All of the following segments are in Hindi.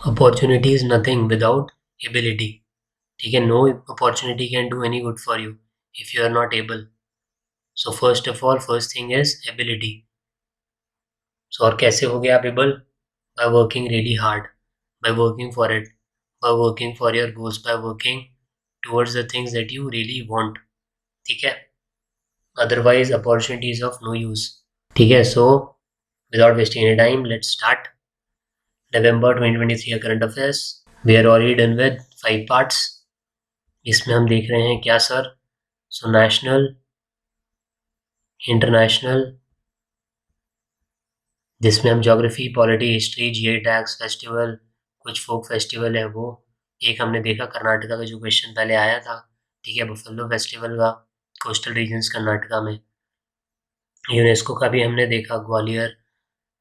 Opportunity is nothing without ability. ठीक है, no opportunity can do any good for you if you are not able. So first of all first thing is ability. So और कैसे हो गए आप able? By working really hard, by working for it, by working for your goals, by working towards the things that you really want. ठीक है, otherwise opportunity is of no use. ठीक है, so without wasting any time let's start. November 2023 current affairs, we are already done with 5 parts. इसमें हम देख रहे हैं क्या सर? सो नेशनल, इंटरनेशनल, जिसमें हम ज्योग्राफी, पॉलिटी, हिस्ट्री, जीए टैग्स, फेस्टिवल, कुछ फोक फेस्टिवल है वो। एक हमने देखा कर्नाटका का जो क्वेश्चन पहले आया था, ठीक है, बफेलो फेस्टिवल का, कोस्टल रीजन्स कर्नाटका में। यूनेस्को का भी हमने देखा, Gwalior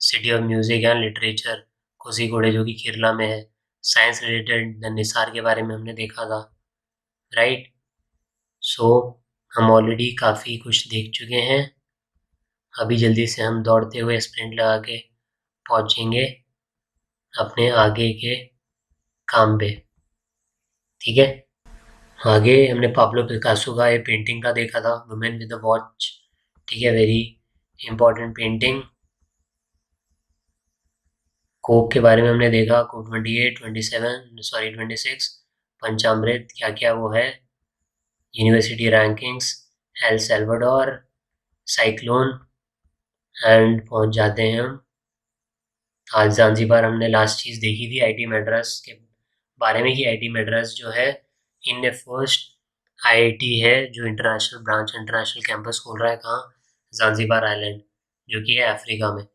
city of music and literature, Kozhikode जो कि केरला में है। साइंस रिलेटेड द निसार के बारे में हमने देखा था, राइट। सो हम ऑलरेडी काफ़ी कुछ देख चुके हैं। अभी जल्दी से हम दौड़ते हुए स्प्रिंट लगा के पहुंचेंगे अपने आगे के काम पे। ठीक है, आगे हमने पाब्लो पिकासो का ये पेंटिंग का देखा था, वुमेन विद द वॉच। ठीक है, वेरी इंपॉर्टेंट पेंटिंग। कोक के बारे में हमने देखा, कोक 28, 26 पंचामृत क्या क्या वो है, university rankings, El Salvador, cyclone, and पहुंच जाते हैं हम आज ज़ांज़ीबार। हमने लास्ट चीज़ देखी थी आईटी मद्रास के बारे में, कि आईटी मद्रास जो है इंडिया फर्स्ट आईआईटी है जो इंटरनेशनल ब्रांच, इंटरनेशनल कैंपस खोल रहा है। कहाँ? ज़ांज़ीबार आइलैंड, जो कि है अफ्रीका में।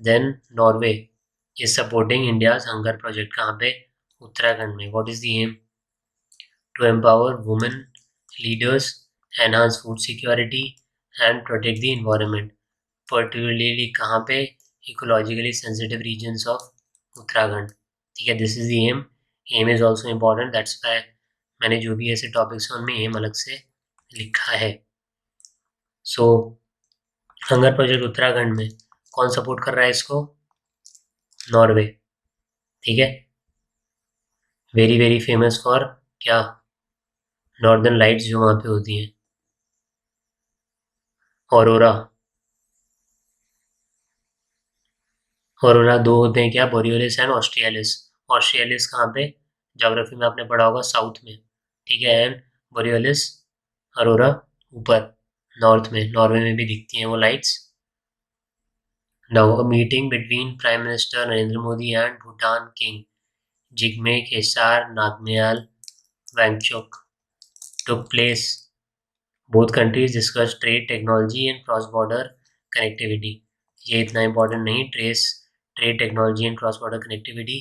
Then Norway is supporting India's hunger project. कहाँ पे? उत्तराखंड में। What is the aim? To empower women leaders, enhance food security and protect the environment, particularly कहाँ पे? Ecologically sensitive regions of Uttarakhand. ठीक है, this is the aim. Aim is also important, that's why मैंने जो भी ऐसे टॉपिक्स हैं उनमें एम अलग से लिखा है। सो हंगर प्रोजेक्ट उत्तराखंड में कौन सपोर्ट कर रहा है इसको? नॉर्वे। ठीक है, वेरी वेरी फेमस फॉर क्या? नॉर्दर्न लाइट्स जो वहाँ पे होती हैं, ऑरोरा। ऑरोरा दो होते हैं क्या? बोरियोलिस एंड ऑस्ट्रियालिस। ऑस्ट्रियालिस कहाँ पे? ज्योग्राफी में आपने पढ़ा होगा, साउथ में। ठीक है, एंड बोरियोलिस, अरोरा ऊपर नॉर्थ में, नॉर्वे में भी दिखती हैं वो lights. Now a meeting between prime minister Narendra Modi and Bhutan king Jigme Khesar Namgyel Wangchuck took place. Both countries discussed trade, technology and cross-border connectivity. ये इतना इम्पोर्टेंट नहीं, trade technology and cross border connectivity.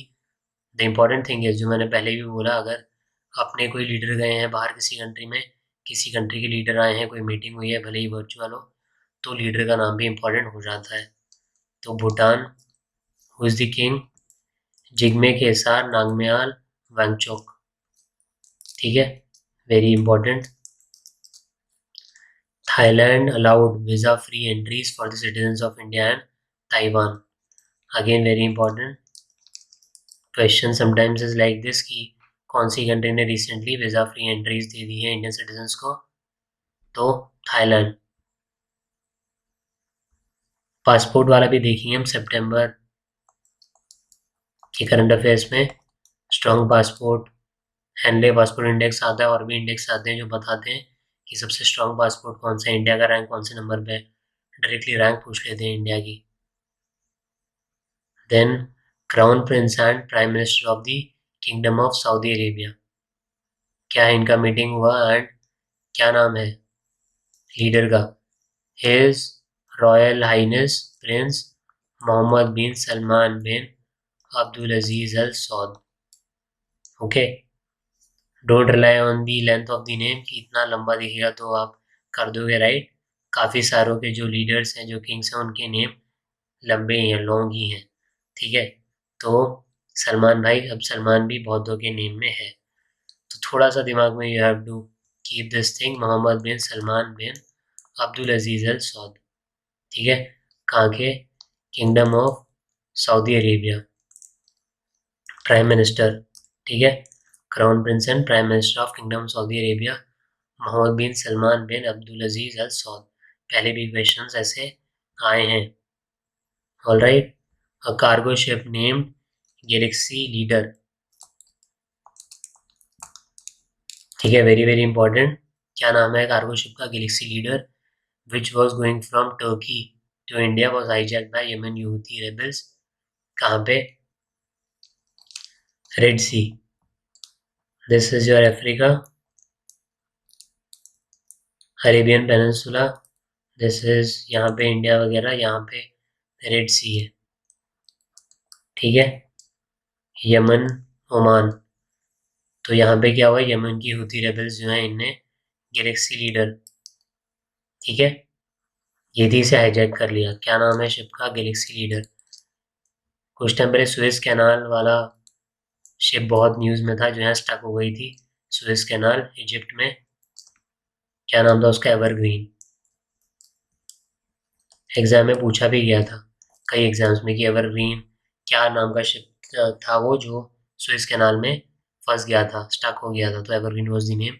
The important thing है, जो मैंने पहले भी बोला, अगर अपने कोई लीडर गए हैं बाहर किसी कंट्री में, किसी कंट्री के लीडर आए हैं, कोई मीटिंग हुई है भले ही वर्चुअल हो, तो लीडर का नाम भी इम्पोर्टेंट हो जाता है। तो Bhutan, who is the king? Jigme Khesar Namgyel Wangchuck. ठीक है, very important. Thailand allowed visa-free entries for the citizens of India and Taiwan. Again very important question sometimes is like this कि कौन सी कंट्री ने रिसेंटली वीज़ा फ्री एंट्रीज दे दी है इंडियन सिटीजन्स को? तो थाईलैंड। पासपोर्ट वाला भी देखेंगे हम सितंबर के करंट अफेयर्स में। Strong passport, handle passport index आता है, और भी इंडेक्स आते हैं जो बताते हैं कि सबसे स्ट्रॉन्ग पासपोर्ट कौन सा है, इंडिया का रैंक कौन से नंबर पे है। डायरेक्टली रैंक पूछ लेते हैं इंडिया की। Then crown prince and prime minister of the kingdom of Saudi Arabia, क्या है इनका मीटिंग हुआ, एंड क्या नाम है लीडर का? His royal highness prince Mohammed bin Salman bin Abdul Aziz Al Saud. Okay, don't rely on the length of the name, कि इतना लंबा दिखेगा तो आप कर दोगे, राइट। काफ़ी सारों के जो लीडर्स हैं, जो किंग्स हैं, उनके नेम लंबे ही हैं, लॉन्ग ही हैं। ठीक है, तो सलमान भाई, अब सलमान भी बहुतों के नेम में है, तो थोड़ा सा दिमाग में you have to keep this thing, Mohammed bin Salman bin Abdul Aziz Al Saud. ठीक है, कहाँ के? Kingdom of Saudi Arabia. Prime minister, ठीक है, crown prince and prime minister of kingdom Saudi Arabia Mohammed bin Salman bin Abdul Aziz Al Saud. पहले भी क्वेश्चंस ऐसे आए हैं। Alright, a cargo ship named Galaxy Leader, ठीक है, वेरी वेरी इंपॉर्टेंट। क्या नाम है कार्गो शिप का? Galaxy Leader, which was going from Turkey to India was hijacked by Yemen Houthi rebels. कहाँ पे? Red sea. This is your Africa, Arabian peninsula, this is यहाँ पे इंडिया वगैरह, यहाँ पे रेड सी है, ठीक है, यमन, ओमान। तो यहाँ पे क्या हुआ, यमन की हुती रेबल्स जो है इनने गैलेक्सी लीडर, ठीक है, ये थी, इसे हाईजैक कर लिया। क्या नाम है शिप का? Galaxy leader. कुछ टाइम पहले सुएज कैनाल वाला शिप बहुत न्यूज़ में था, जो है स्टक हो गई थी सुएज कैनाल इजिप्ट में। क्या नाम था उसका? एवरग्रीन। एग्जाम में पूछा भी गया था कई एग्जाम्स में कि एवरग्रीन क्या नाम का शिप था वो जो सुएज कैनाल में फंस गया था, स्टक हो गया था, तो evergreen was the name.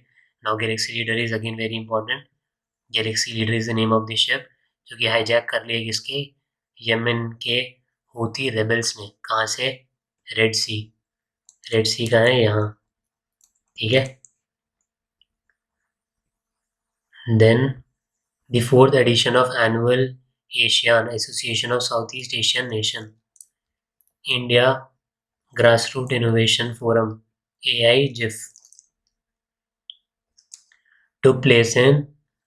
Now Galaxy leader is again very important. Galaxy leader is the name of the ship जो कि हाईजैक कर लिए किसके? यमन के हूती रेबल्स ने। कहाँ से? रेड सी। रेड सी कहाँ है? यहाँ, ठीक है। Then the fourth edition of annual ASEAN association of south east Asian nation India grassroot innovation forum AIGIF took place in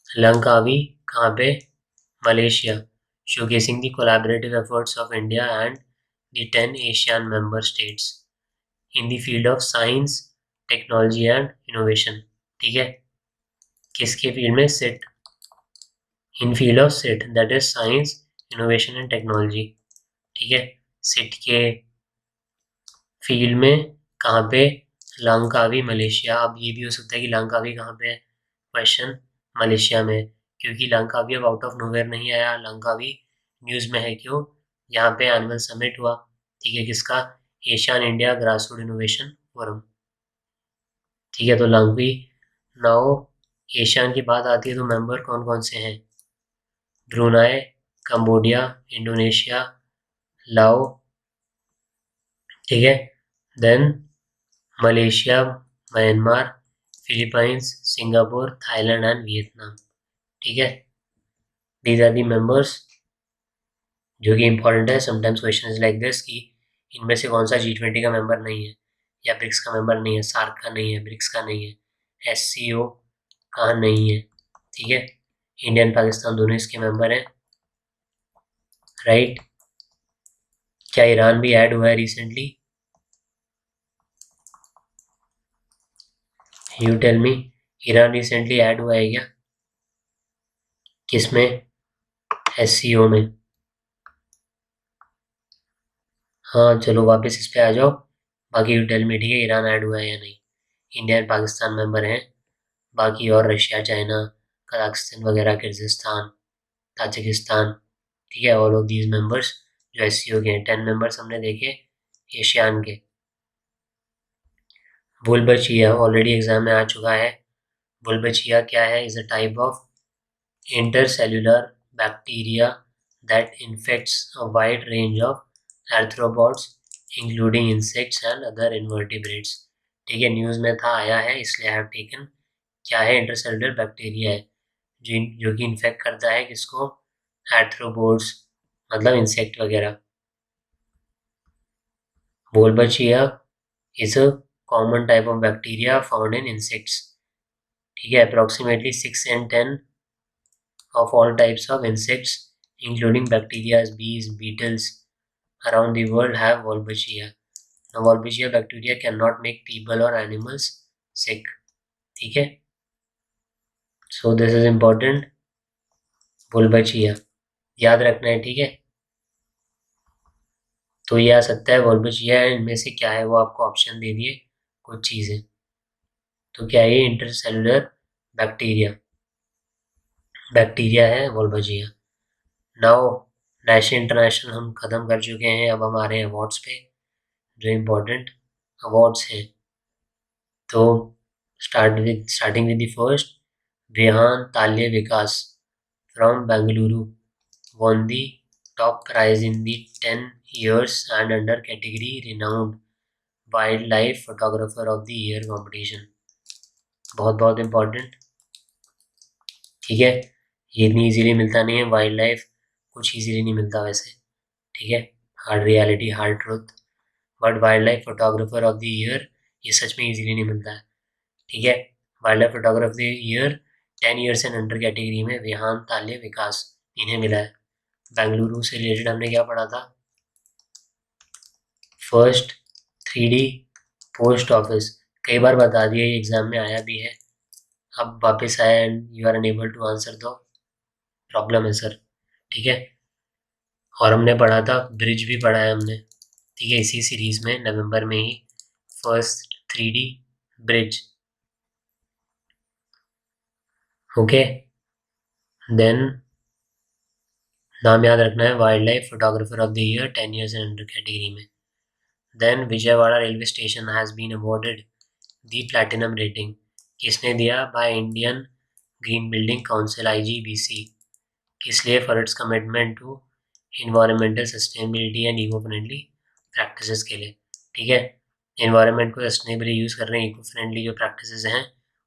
Langkawi, कहाँ पे? Malaysia, showcasing the collaborative efforts of India and the 10 ASEAN member states in the field of science, technology and innovation, ठीक है, किसके फील्ड में? Sit, in field of sit, that is science, innovation and technology, ठीक है, सिट के फील्ड में। कहाँ पे? Langkawi, Malaysia. अब ये भी हो सकता है कि लंकावी कहाँ पे है? क्वेश्चन मलेशिया में, क्योंकि लंकावी अब आउट ऑफ नोवेयर नहीं आया, लंकावी न्यूज़ में है। क्यों? यहाँ पे एनुअल समिट हुआ, ठीक है, किसका? Asian India grassroot innovation forum, ठीक है, तो लंकावी। नाउ एशियन की बात आती है तो मेंबर कौन कौन से हैं? ब्रुनाई, कंबोडिया, इंडोनेशिया, लाओ, ठीक है, then Malaysia, Myanmar, Philippines, Singapore, Thailand and Vietnam, ठीक है, दीज आर दी मेंबर्स जो कि इंपॉर्टेंट है। Sometimes question is like this कि इनमें से कौन सा G20 का मेंबर नहीं है, या ब्रिक्स का मेंबर नहीं है, सार्क का नहीं है, ब्रिक्स का नहीं है, SCO का नहीं है, ठीक है, इंडिया एंड पाकिस्तान दोनों इसके मेंबर हैं, राइट। क्या ईरान भी ऐड हुआ है recently? You tell me, Iran recently add हुआ है क्या? किसमें? SCO में। हाँ चलो वापस इस पे आ जाओ, बाकी यू टेल मी, ठीक है, ईरान ऐड हुआ है या नहीं? इंडिया एंड पाकिस्तान मेंबर हैं, बाकी और रशिया, चाइना, कजाकिस्तान वगैरह, किर्गिस्तान, ताजिकिस्तान, ठीक है, ऑल ऑफ दीज मेंबर्स जो SCO के हैं। 10 मेंबर्स हमने देखे एशियान के। बुलबचिया ऑलरेडी एग्जाम में आ चुका है। बुलबचिया क्या है? Is a type of intercellular bacteria that infects a wide range of arthropods including insects and other invertebrates, ठीक है, न्यूज़ में था, आया है, इसलिए आई हैव टेकन। क्या है? इंटरसेलुलर बैक्टीरिया है जो कि इन्फेक्ट करता है किसको? आर्थ्रोपोड्स, मतलब इंसेक्ट वगैरह। Wolbachia is a common type of bacteria found in insects, ठीक है, approximately 6 and 10 of all types of insects, including bacteria, bees, beetles around the world have Wolbachia. Now, Wolbachia bacteria cannot make people or animals sick. ठीक है, so this is important. Wolbachia याद रखना है, ठीक है। तो ये आ सकता है Wolbachia, इनमें से क्या है वो आपको ऑप्शन दे दिए कुछ चीज़ें। तो क्या ये इंटरसेलुलर बैक्टीरिया है Wolbachia। नाउ नेशनल इंटरनेशनल हम ख़त्म कर चुके हैं, अब हम आ रहे हैं अवार्ड्स पे जो इम्पोर्टेंट अवार्ड्स हैं। तो starting with the first, Vihaan Talya Vikas from Bengaluru won the top prize in the 10 years and under category renowned wildlife photographer of the year competition। बहुत बहुत इम्पोर्टेंट, ठीक है। ये इतनी इजीली मिलता नहीं है, वाइल्ड लाइफ कुछ इजीली नहीं मिलता वैसे, ठीक है। Hard reality, hard truth, but wild life photographer of the year ये सच में इजीली नहीं मिलता है, ठीक है। Wild life photographer of the year 10 years and under category में विहान ताल्य विकास इन्हें मिला है। बेंगलुरु से रिलेटेड हमने क्या पढ़ा था? फर्स्ट 3D पोस्ट ऑफिस, कई बार बता दिया, ये एग्जाम में आया भी है। अब वापस आया and you are unable to answer, तो प्रॉब्लम है सर, ठीक है। और हमने पढ़ा था ब्रिज भी पढ़ा है हमने, ठीक है, इसी सीरीज में नवंबर में ही, first 3D bridge, okay. Then नाम याद रखना है, wild life photographer of the year 10 years and under category में। Then Vijayawada railway station has been awarded the platinum rating, किसने दिया? By Indian green building council IGBC, किस लिए? For its commitment to environmental sustainability and eco friendly practices के लिए, ठीक है। इन्वायरमेंट को सस्टेनेबली यूज़ कर रहे हैं, इको फ्रेंडली जो प्रैक्टिसेस हैं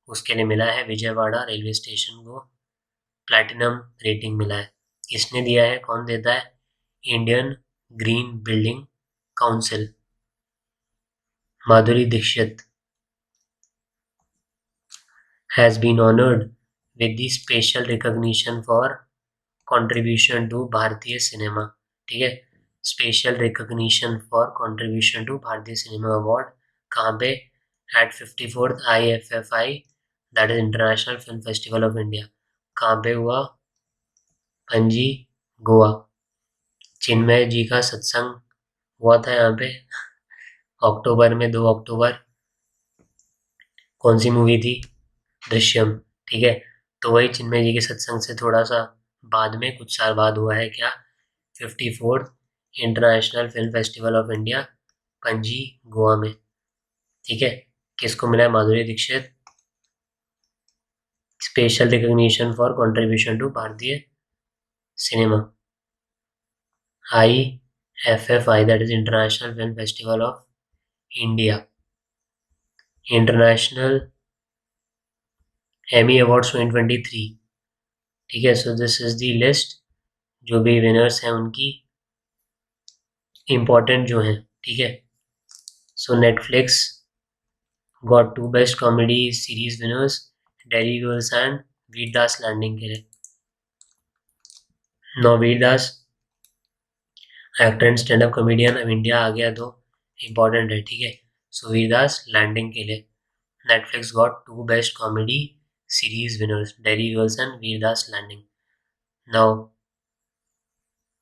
उसके लिए मिला है विजयवाड़ा रेलवे स्टेशन को प्लैटिनम रेटिंग मिला है। किसने दिया है? कौन देता है? Indian green building council, Madhuri Dixit has been honored with the special recognition for contribution to भारतीय सिनेमा, ठीक है। Special recognition for contribution to भारतीय सिनेमा अवार्ड कहाँ पे? At 54th IFFI, that is international film festival of India, कहाँ पे हुआ? पणजी, गोवा। चिन्मय जी का सत्संग हुआ था यहाँ पे अक्टूबर में, 2 अक्टूबर। कौन सी मूवी थी? दृश्यम, ठीक है। तो वही चिन्मय जी के सत्संग से थोड़ा सा बाद में, कुछ साल बाद हुआ है क्या? 54th international film festival of India, Panaji, Goa में, ठीक है। किसको मिला है? Madhuri Dixit, special recognition for contribution to भारतीय cinema, IFFI, that is international film festival of India. International Emmy awards 2023, ठीक है। So this is the list, जो भी विनर्स हैं उनकी, इम्पोर्टेंट जो हैं, ठीक है। So Netflix got 2 best comedy series winners, Derry Girls and Vir Das landing के लिए। No Vir Das actor and stand up comedian of India आ गया, तो इम्पोर्टेंट है, ठीक है। सो वीरदास लैंडिंग के लिए Netflix got 2 best comedy series winners, Derry Girls and Vir Das landing. Now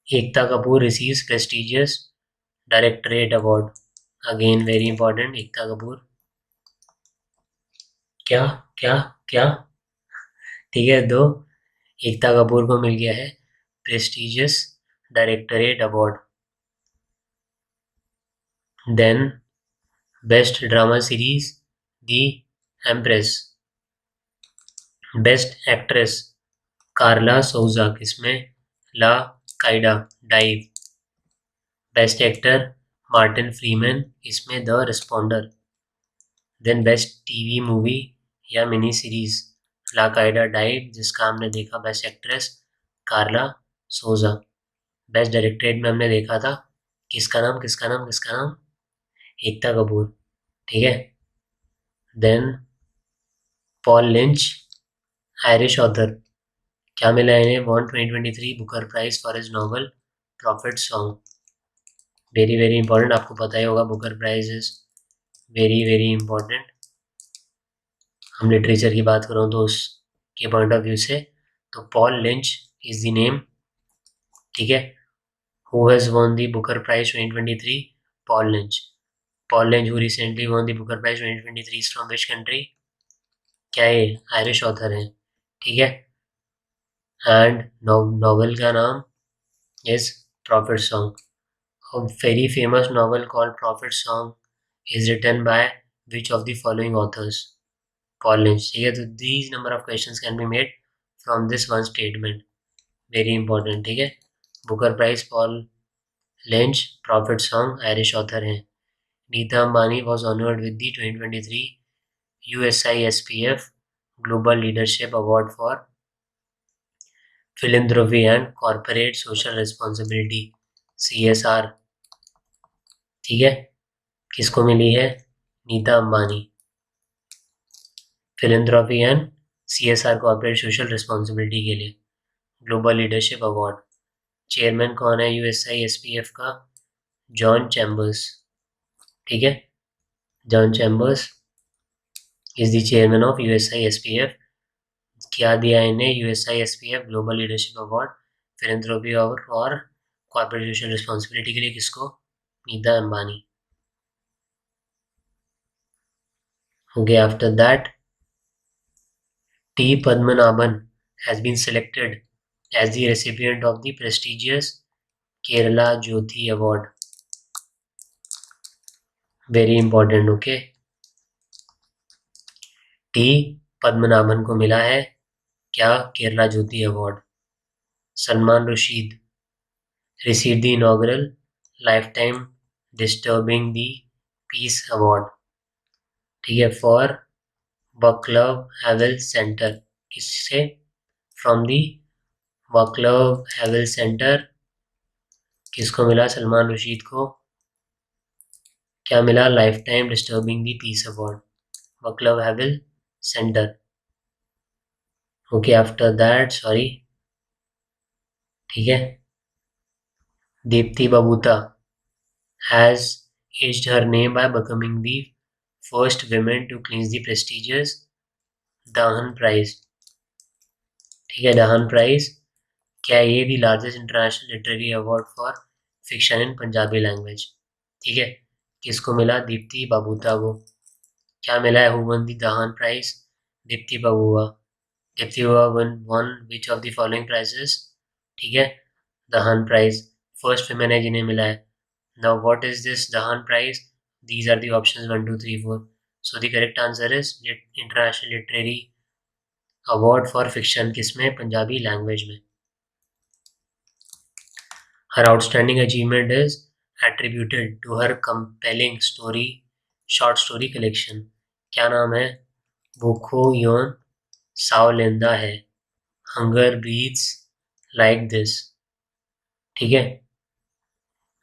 Ekta Kapoor receives prestigious directorate award, again very important. Ekta Kapoor क्या क्या क्या, ठीक है। दो, एकता कपूर को मिल गया है prestigious directorate award. Then best drama series the Empress, best actress Karla Souza, किसमें? La Caida Dive. Best actor Martin Freeman, इसमें the Responder. Then best TV movie या mini series La Caida Dive, जिसका हमने देखा बेस्ट एक्ट्रेस कार्ला सोजा। बेस्ट डायरेक्टरेट में हमने देखा था, किसका नाम किसका नाम किसका नाम? एकता कपूर, ठीक है। Then Paul Lynch, Irish author, क्या मिला इन्हें? Won 2023 Booker prize for his novel profit song, very very important, आपको पता ही होगा Booker prize is very very important. हम लिटरेचर की बात करूँ तो उसके पॉइंट ऑफ व्यू से, तो Paul Lynch is the name, ठीक है। Who has won the Booker prize 2023? Paul Lynch. Paul Lynch who recently won the Booker prize 2023 is from which country? क्या है? आयरिश ऑथर है, ठीक है। एंड नॉवल का नाम is Prophet Song, a very famous novel called Prophet Song is written by which of the following authors? Paul Lynch. ठीक है, तो these number of questions can be made from this one statement, very important. ठीक है, Booker prize, Paul Lynch, Prophet Song Irish author हैं। Nita Ambani was honoured with the 2023 USISPF global leadership award for philanthropy and corporate social responsibility, CSR। ठीक है, किसको मिली है? Nita Ambani, philanthropy and CSR corporate social responsibility के लिए ग्लोबल लीडरशिप अवार्ड। चेयरमैन कौन है USISPF का? John Chambers. ठीक है, John Chambers is the chairman of USISPF। क्या दिया इन्हें? USISPF global leadership award philanthropy और कॉर्पोरेट सोशल रिस्पॉन्सिबिलिटी के लिए। किसको? Nita Ambani. Okay, after that T. Padmanabhan has been selected as the recipient of the prestigious Kerala Jyoti Award. Very important, okay. T. Padmanabhan को मिला है क्या? Kerala Jyoti award. Salman Rushdie received the inaugural Lifetime Disturbing the Peace Award। ठीक है, फॉर वक्लव हैवेल सेंटर। किससे? From the Vaclav Havel Center. किसको मिला? सलमान रुशीद को। क्या मिला? Lifetime disturbing the peace award, Vaclav Havel Center. Okay, after that sorry, ठीक है, Deepti Babuta has etched her name by becoming the first women to clinch the prestigious Dhahan prize. ठीक है, दाहन प्राइज क्या ये the largest international literary award for fiction in Punjabi language. ठीक है, किसको मिला? दीप्ति बबूता को। क्या मिला है? Who won the Dhahan prize? Deepti Babua. Deepti Babua won which of the following prizes? ठीक है, दाहन प्राइज, फर्स्ट विमेन है जिन्हें मिला है। Now what is this Dhahan prize? These are the options 1 2 3 4। So the correct answer is international literary award for fiction. किसमें? पंजाबी लैंग्वेज में। Her outstanding achievement is attributed to her compelling short story collection। क्या नाम है? भूखो यौन सावलेंदा है, हंगर ब्रीथ्स लाइक दिस। ठीक है,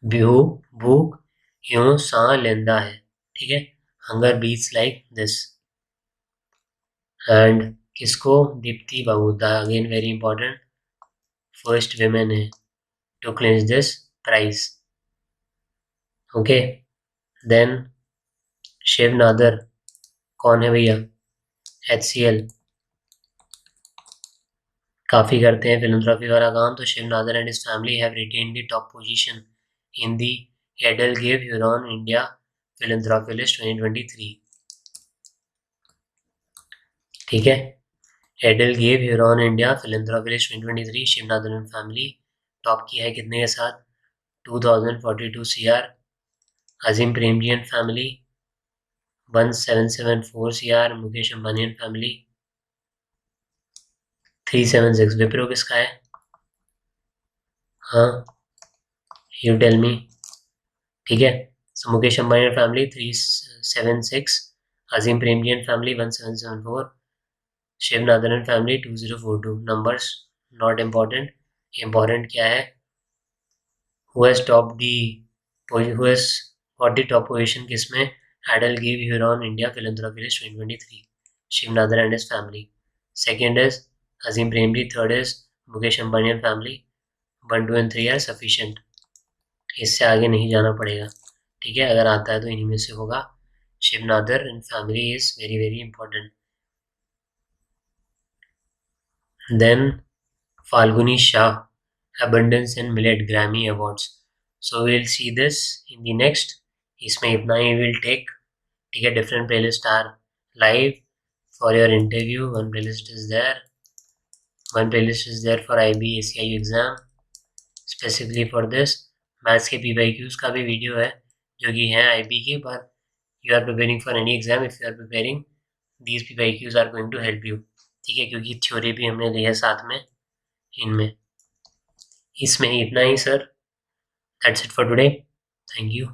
भूख यूं सा लेंदा है। ठीक है, hunger breathes like this. And किसको? Deepti Babuta, again very important, first women है to clinch this prize. Okay, then Shiv Nadar कौन है भैया? HCL काफ़ी करते हैं फिलंथ्रॉफी वाला काम। तो Shiv Nadar and his family have retained the top position in the EdelGive Hurun India philanthropy list 2023। ठीक है, EdelGive Hurun India philanthropy list 2023 Shiv Nadar and family top की है कितने के साथ? 2042 CR। Azim Premji and family 1774 CR। Mukesh Ambani and family 376। Wipro किसका है? हाँ, यू टेल मी। ठीक है, so Mukesh Ambani and family 376, Azim Premji and family 1774, Shiv Nadar and family 2042। Numbers not important, important क्या है? Who has top the who has got the top position किसमें? EdelGive Hurun India philanthropy list 2023 Shiv Nadar and his family. Second is Azim Premji, third is Mukesh Ambani and family. 1 2 and 3 are sufficient, इससे आगे नहीं जाना पड़ेगा। ठीक है, अगर आता है तो इन्हीं में से होगा। Shiv Nadar and family is very very important. Then Falguni Shah, abundance and millet Grammy awards। so we'll see this in the next। इसमें इतना ही will take। ठीक है, different playlist are live for your interview। one playlist is there for IB ACIU exam specifically for this। Maths के PYQs का भी वीडियो है जो कि है IB के, पर you are preparing for any exam, if you are preparing these PYQs are going to help you. ठीक है, क्योंकि थ्योरी भी हमने ली है साथ में इनमें। इसमें इतना ही sir, that's it for today, thank you.